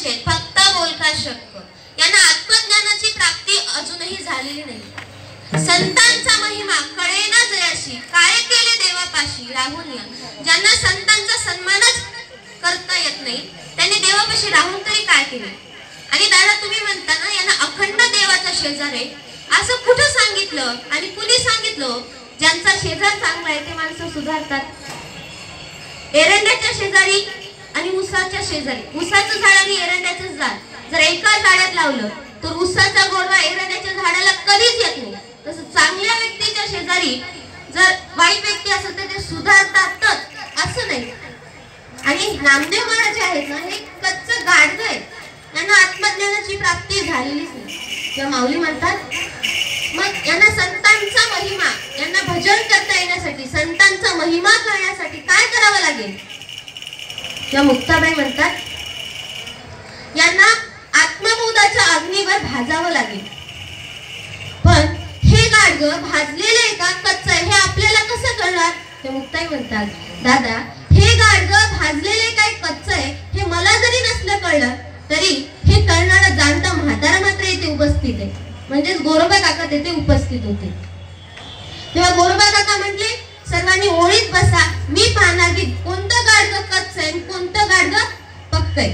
निषेध फक्त बोलका शक्य. यांना आत्मज्ञानाची प्राप्ती अजूनही झालेली नाही. संतांचा महिमा कळेना जयाशी, काय केले देवापाशी राहून या. ज्यांना संतांचा सन्मानच करता येत नाही त्यांनी देवापाशी राहून तरी काय केले. आणि दादा तुम्ही म्हणता ना यांना अखंड देवाचा शेजार आहे, असं कुठं सांगितलं आणि कुणी सांगितलं? ज्यांचा शेजार चांगला आहे ते माणसं सुधारतात. एरंड्याच्या शेजारी आणि उसाच्या शेजारी, उसाचं झाड आणि एरंड्याचं झाड जर एका झाडात लावलं तर उसाचा गोडवा एरंड्याच्या झाडाला कधीच येत नाही. तसं चांगल्या व्यक्तीच्या शेजारी जर वाईट व्यक्ती असेल तर ते सुधारतातच असं नाही. आणि नामदेव महाराज आहेत ना हे कच्चं गाडगं आहे, त्यांना आत्मज्ञानाची प्राप्ती झालेलीच नाही. तेव्हा माऊली म्हणतात मग यांना संतांचा महिमा, यांना भजन करता येण्यासाठी संतांचा महिमा कळण्यासाठी काय करावं लागेल? तेव्हा मुक्ताबाई म्हणतात यांना आत्मबोधाच्या अग्नीवर भाजावं लागेल. पण हे गाडगं भाजलेलं आहे का कच्चं आहे हे आपल्याला कसं कळणार? ते मुक्ताई म्हणतात दादा हे गाडगं भाजलेले काय कच्चं आहे हे मला जरी नसलं कळलं तरी हे कळणारा जाणता म्हातारा मात्र इथे उपस्थित आहे. म्हणजेच गोरोबा काका तेथे उपस्थित होते. तेव्हा गोरोबा काका म्हटले सर्वांनी ओळीत बसा, मी पाहणार की कोणतं गाडगं कच्चं आहे कोणतं गाडगं पक्क आहे.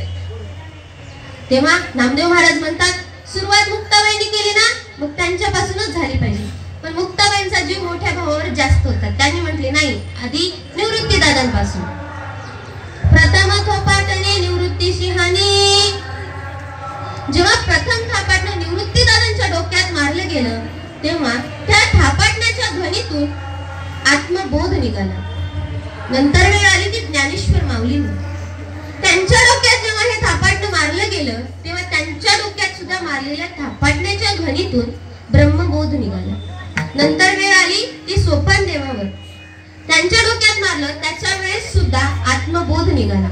तेव्हा नामदेव महाराज म्हणतात सुरुवात मुक्ताबाईंनी केली ना मग त्यांच्यापासूनच झाली पाहिजे. पण मुक्ताबाईंचा जीव मोठ्या भावावर जास्त होता. त्यांनी म्हटले नाही आधी निवृत्ती दादांपासून. प्रथम थोपाटणे निवृत्तीशी हानी. जेव्हा प्रथम थापाटणं निवृत्ती दादांच्या डोक्यात मारलं गेलं तेव्हा त्या थापाटण्याच्या ध्वनीतून आत्मबोध निघाला. नंतर वेळ आली ती ज्ञानेश्वर माऊलींनी. त्यांच्या डोक्यात जेव्हा हे थापाटणं मारलं गेलं तेव्हा त्यांच्या डोक्यात सुद्धा मारलेल्या थापाटण्याच्या ध्वनीतून ब्रह्मबोध निघाला. नंतर वेळ आली ती सोपान देवावर. त्यांच्या डोक्यात मारलं त्याच्या वेळेस सुद्धा आत्मबोध निघाला.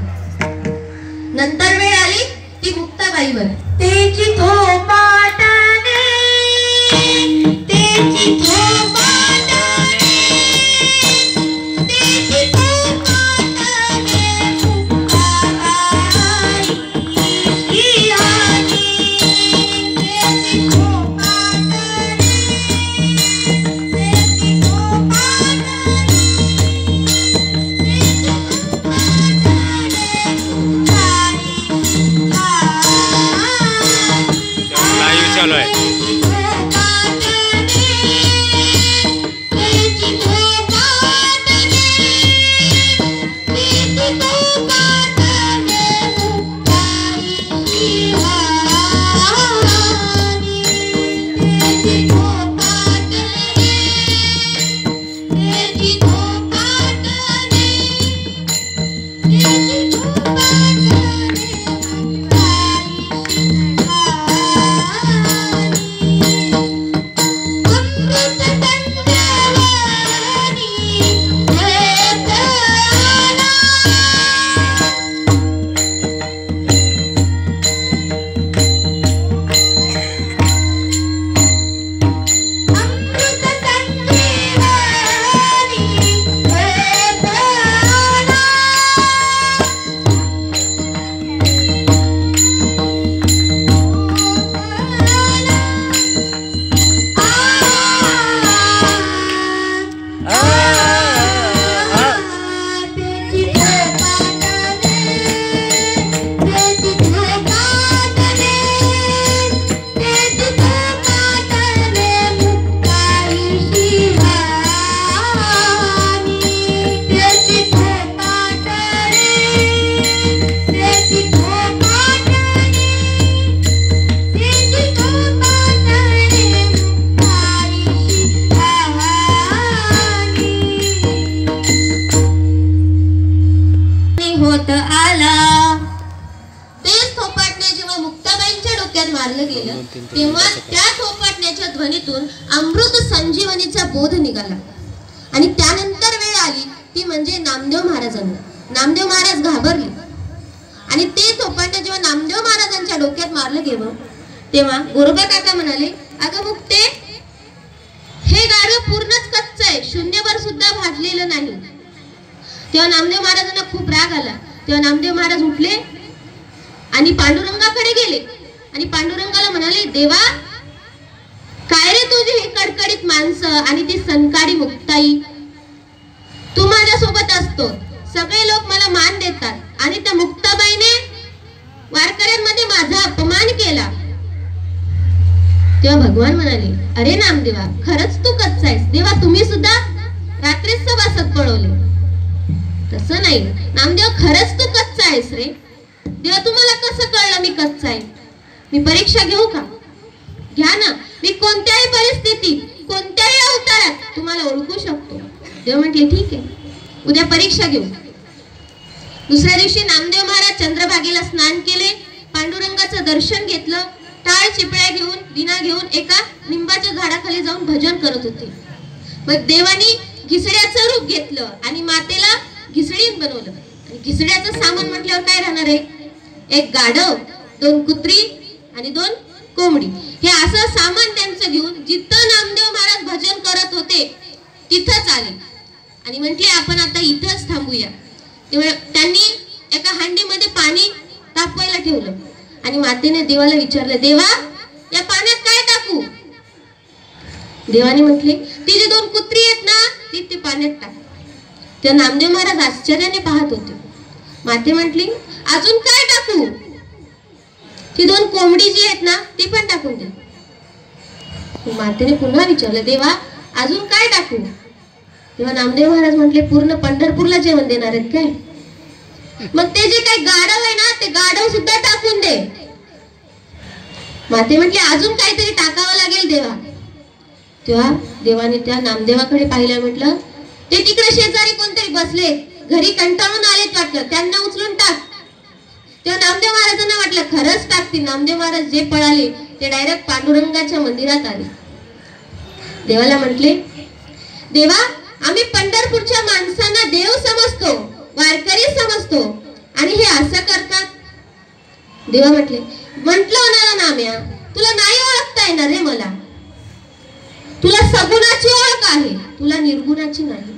नंतर वेळ आली ती मुक्ताबाईवर. तेची थोपाटणे तेची थोपाटणे तेची थोपाटणे मुक्ताबाई ही आली. तेची थोपाटणे तेची थोपाटणे चालू आहे. तेव्हा त्या थोपाटण्याच्या ध्वनीतून अमृत संजीवनीचा बोध निघाला. आणि त्यानंतर वेळ आली ती म्हणजे नामदेव महाराजांना. नामदेव महाराज घाबरले आणि ते थोपाटणं जेव्हा नामदेव महाराजांच्या डोक्यात मारलं गेलं तेव्हा गोरोबा काका म्हणाले अगं मुक्ते हे गाडगं पूर्णच कच्चं आहे, शून्यभर सुद्धा भाजलेलं नाही. तेव्हा नामदेव महाराजांना खूप राग आला. तेव्हा नामदेव महाराज उठले आणि पांडुरंगाकडे गेले आणि पांडुरंगाला म्हणाले, देवा काय रे तुझी ही कडकडीत माणसं आणि ती सनकाडी मुक्ताई, तू माझ्या सोबत असतो, सगळे लोक मला मान देतात आणि त्या मुक्ताबाईने वारकऱ्यांमध्ये माझा अपमान केला. तेव्हा भगवान म्हणाले, अरे नामदेवा खरंच तू कच्चा आहेस. देवा तुम्ही सुद्धा रात्रीच सभासद पळवले. तसं नाही नामदेव, खरंच तू कच्चा आहेस रे. देवा तुम्हाला कसं कळलं मी कच्चा आहे? मी परीक्षा घेऊ का? घ्या ना, मी कोणत्याही परिस्थितीत कोणत्याही अवतारात तुम्हाला ओळखू शकतो. देव म्हटले ठीक आहे, उद्या परीक्षा घेऊ. दुसऱ्या दिवशी नामदेव महाराज चंद्रभागेला स्नान केले, पांडुरंगाचं दर्शन घेतलं, टाळ चिपळ्या घेऊन दिना घेऊन एका लिंबाच्या झाडाखाली जाऊन भजन करत होते. मग देवानी घिसड्याचं रूप घेतलं आणि मातेला घिसडीत बनवलं. आणि घिसड्याचं सामान म्हटल्यावर काय राहणार आहे? एक गाढव, 2 कुत्री आणि 2 कोंबडी. हे असं सामान त्यांचं घेऊन जिथं नामदेव महाराज भजन करत होते तिथंच आले आणि म्हटले आपण आता इथंच थांबूया. तेव्हा त्यांनी एका हांडीमध्ये पाणी तापवायला ठेवलं आणि मातेने देवाला विचारलं, देवा या पाण्यात काय टाकू? देवाने म्हटले, ती जी 2 कुत्री आहेत ना ती पाण्यात टाक. तेव्हा नामदेव महाराज आश्चर्याने पाहत होते. माते म्हटली, अजून काय टाकू? ती 2 कोंबडी जी आहेत ना ती पण टाकून दे. मातेने पुन्हा विचारलं, देवा अजून काय टाकू? तेव्हा नामदेव महाराज म्हटले, पूर्ण पंढरपूरला जेवण देणार आहेत काय? मग ते जे काही गाढव आहे ना ते गाढव सुद्धा टाकून दे. माते म्हटले, अजून काहीतरी टाकावं लागेल देवा. तेव्हा देवाने त्या नामदेवाकडे पाहिलं, म्हटलं ते तिकडे शेजारी कोणतरी बसले, घरी कंटाळून आलेत वाटलं, त्यांना उचलून टाक. तेव्हा नामदेव महाराजांना वाटलं खरंच टाकतील. नामदेव महाराज जे पळाले ते डायरेक्ट पांडुरंगाच्या मंदिरात आले. देवाला म्हटले, देवा आम्ही पंढरपूरच्या माणसांना देव समजतो, वारकरी समजतो आणि हे असं करतात. देवा म्हटले, म्हटलं ना नाम्या, तुला नाही ओळखता येणार रे मला. तुला सगुणाची ओळख आहे, तुला निर्गुणाची नाही.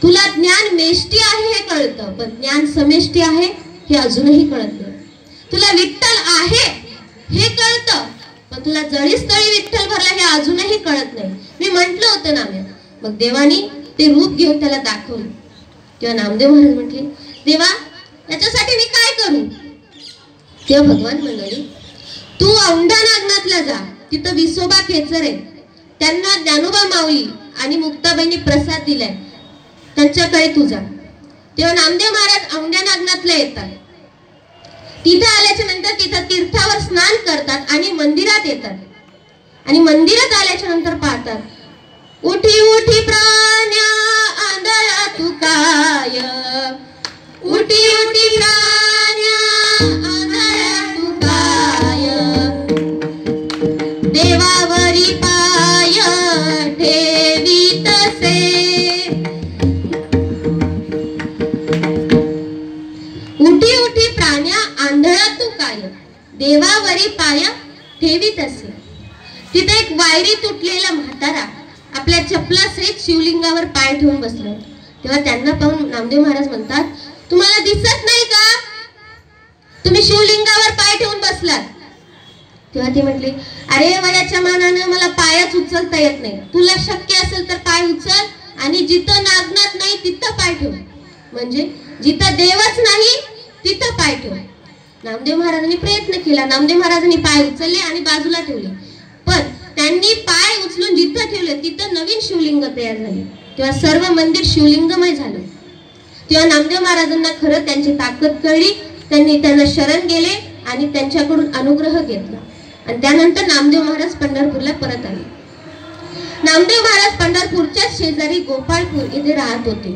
तुला ज्ञान मेष्टी आहे हे कळतं, पण ज्ञान समेष्टी आहे हे अजूनही कळत नाही. तुला विठ्ठल आहे हे कळतं, पण तुला जळीस तळी विठ्ठल भरला हे अजूनही कळत नाही. मी म्हंटल होतं नाम्या. मग देवानी ते रूप घेऊन त्याला दाखवलं. तेव्हा नामदेव महाराज म्हटले, देवा याच्यासाठी मी काय करू? तेव्हा भगवान म्हणाले, तू औंढा नागनाथला जा, तिथं विसोबा खेचर आहे, त्यांना ज्ञानोबा माऊली आणि मुक्ताबाईंनी प्रसाद दिलाय, त्यांच्याकडे तू जा. तेव्हा नामदेव महाराज औंढा नागनाथला येतात. तिथं आल्याच्या नंतर तिथं तीर्थावर स्नान करतात आणि मंदिरात येतात. आणि मंदिरात आल्याच्या नंतर पाहतात, उठी उठी प्राण्या आंधळा तू काय, उठी उठी प्राण्या आंधळा तू काय, देवावरी पाय ठेवीतसे. उठी उठी प्राण्या आंधळा तू काय, देवावरी पाय ठेवीतसे. तिथे एक वायरी तुटलेला म्हातारा आपल्या चपलासहित शिवलिंगावर पाय ठेवून बसलं. तेव्हा त्यांना पाहून नामदेव महाराज म्हणतात, तुम्हाला दिसत नाही का तुम्ही शिवलिंगावर पाय ठेवून बसलात? तेव्हा ते म्हटले, अरे वयाच्या मानानं मला पायच उचलता येत नाही, तुला शक्य असेल तर पाय उचल आणि जिथं नागनाथ नाही तिथं पाय ठेव, म्हणजे जिथं देवच नाही तिथं पाय ठेव. नामदेव महाराजांनी प्रयत्न केला. नामदेव महाराजांनी पाय उचलले आणि बाजूला ठेवले, पण त्यांनी पाय उचलून जिथं ठेवले तिथं नवीन शिवलिंग तयार झाले. तेव्हा सर्व मंदिर शिवलिंगमय झालं. तेव्हा नामदेव महाराजांना खरं त्यांची ताकद कळली. त्यांनी त्यांना शरण गेले आणि त्यांच्याकडून अनुग्रह घेतला आणि त्यानंतर नामदेव महाराज पंढरपूरला परत आले. नामदेव महाराज पंढरपूरच्या शेजारी गोपाळपूर येथे राहत होते.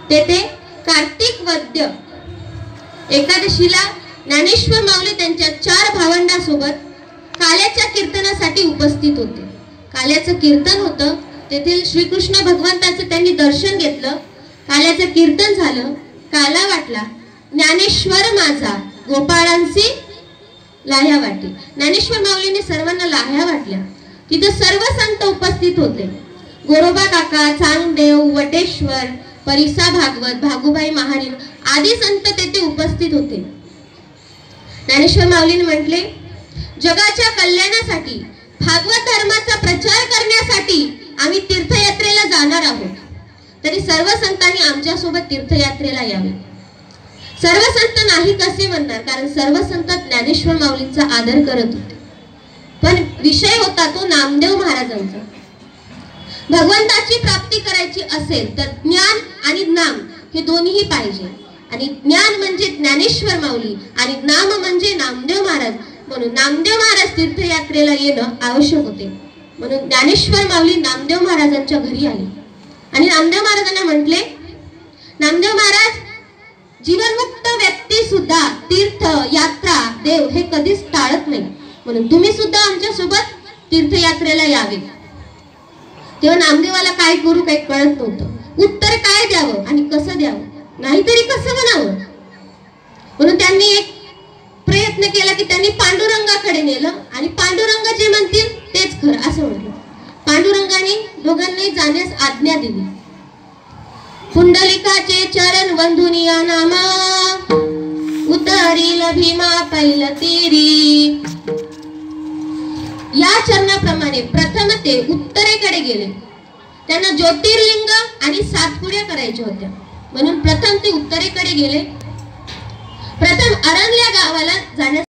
तेथे कार्तिक वद्य एकादशीला ज्ञानेश्वर माऊली त्यांच्या 4 भावंडांसोबत काल्याच्या कीर्तनासाठी उपस्थित होते. काल्याचं कीर्तन होतं. तेथील श्रीकृष्ण भगवंताचं त्यांनी दर्शन घेतलं. काल्याचं कीर्तन झालं. काला वाटला, ज्ञानेश्वर माझा गोपाळांची लाह्या वाटी. ज्ञानेश्वर माऊलीने सर्वांना लाह्या वाटल्या. तिथे सर्व संत उपस्थित होते. गोरोबा काका, चांगदेव, वटेश्वर, परिसा भागवत, भागुबाई महारीन आदी संत तेथे उपस्थित होते. ज्ञानेश्वर माऊलीने म्हटले, जगाच्या कल्याणासाठी भागवत धर्माचा प्रचार करण्यासाठी आम्ही तीर्थयात्रेला जाणार आहोत, तरी सर्व संतांनी आमच्या सोबत तीर्थयात्रेला यावे. सर्व संत नाही कसे म्हणणार, कारण सर्व संत ज्ञानेश्वर माऊलींचा आदर करत होते. पण विषय होता तो नामदेव महाराजांचा. भगवंताची प्राप्ती करायची असेल तर ज्ञान आणि नाम हे दोन्हीही पाहिजे. आणि ज्ञान म्हणजे ज्ञानेश्वर माऊली आणि नाम म्हणजे नामदेव महाराज. म्हणून नामदेव महाराज तीर्थयात्रेला येणं आवश्यक होते. म्हणून ज्ञानेश्वर माऊली नामदेव महाराजांच्या घरी आले आणि नामदेव महाराजांना म्हटले, नामदेव महाराज, जीवनमुक्त व्यक्ती सुद्धा तीर्थ यात्रा देव हे कधीच टाळत नाही, म्हणून तुम्ही सुद्धा आमच्या सोबत तीर्थयात्रेला यावे. तेव्हा नामदेवाला काय करू काही कळत नव्हतं. उत्तर काय द्यावं आणि कसं द्यावं, नाहीतरी कसं म्हणावं. म्हणून त्यांनी एक प्रयत्न केला की त्यांनी पांडुरंगाकडे नेलं आणि पांडुरंग जे म्हणतील तेच खरं असं म्हटलं. पांडुरंगाने दोघांनी जाण्यास आज्ञा दिली. पुंडलिकाचे चरण वंदुनिया नामा, उतरील भीमा पैल तीरी. या चरणाप्रमाणे प्रथम ते उत्तरेकडे गेले. त्यांना ज्योतिर्लिंग आणि सातपुड्या करायच्या होत्या, म्हणून प्रथम ते उत्तरेकडे गेले. प्रथम अरण्या गावाला जाण्यास